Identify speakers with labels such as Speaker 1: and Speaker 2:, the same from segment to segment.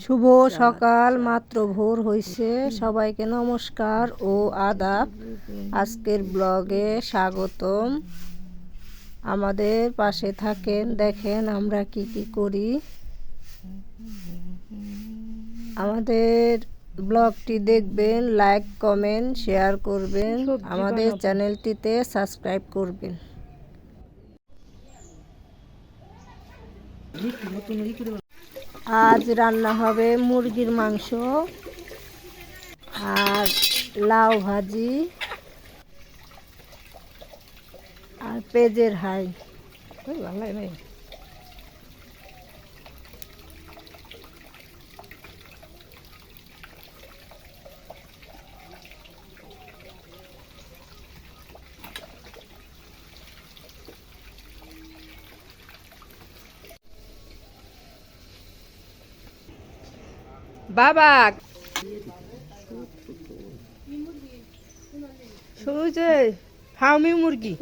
Speaker 1: শুভ সকাল, মাত্র ভোর হয়েছে। সবাইকে নমস্কার ও আদাব। আজকের ব্লগে স্বাগতম। আমাদের পাশে থাকেন, দেখেন আমরা কি কি করি। আমাদের ব্লগটি দেখবেন, লাইক কমেন্ট শেয়ার করবেন, আমাদের চ্যানেলটিতে সাবস্ক্রাইব করবেন। আজ রান্না হবে মুরগির মাংস আর লাউ ভাজি আর পেঁয়াজের হাই। ভালো লাগে নাই। বাবা শুনছে ফার্মি মুরগি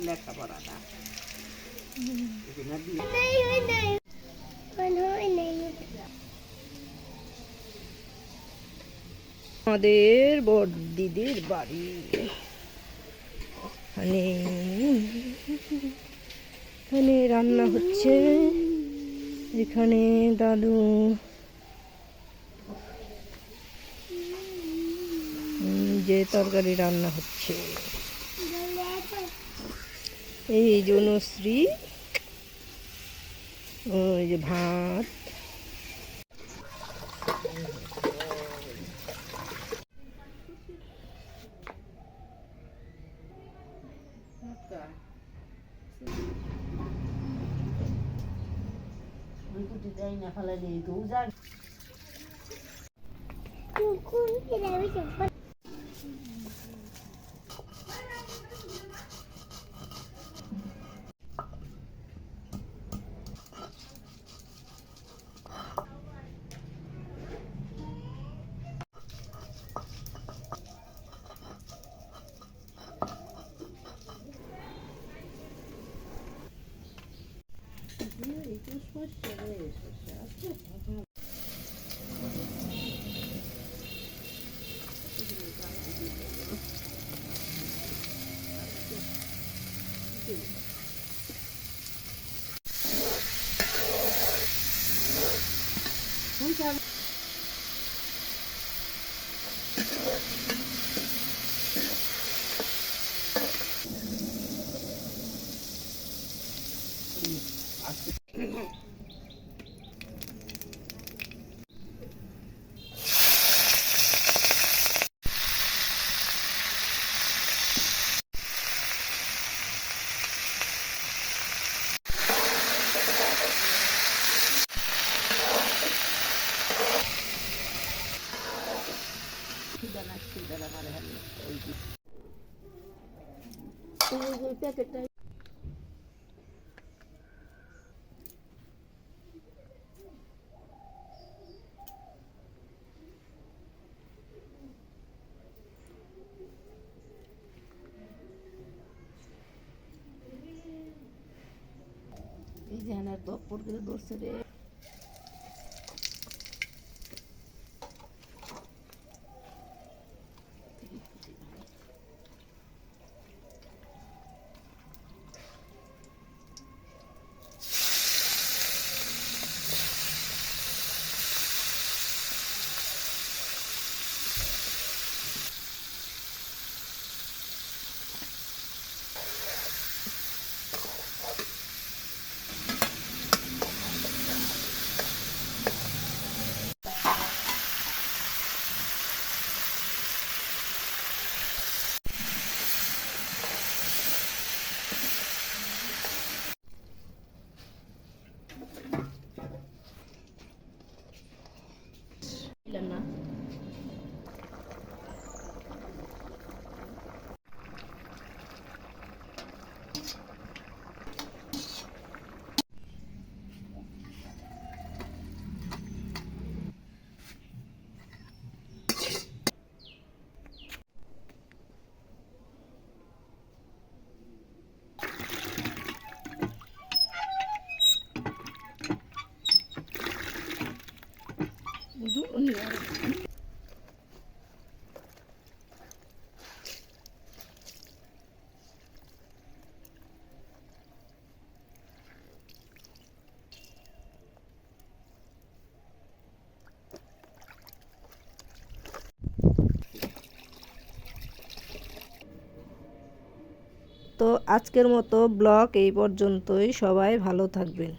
Speaker 1: লেখাপড়াটা আমাদের বড় দিদির বাড়ি। এখানে রান্না হচ্ছে, এখানে দাদু যে তরকারি রান্না হচ্ছে, এই জনশ্রী, ওই যে ভাত। এই যে হ্যাঁ দপ্পর করে ধরছে রে। তো আজকের মতো ব্লগ এই পর্যন্তই। সবাই ভালো থাকবেন।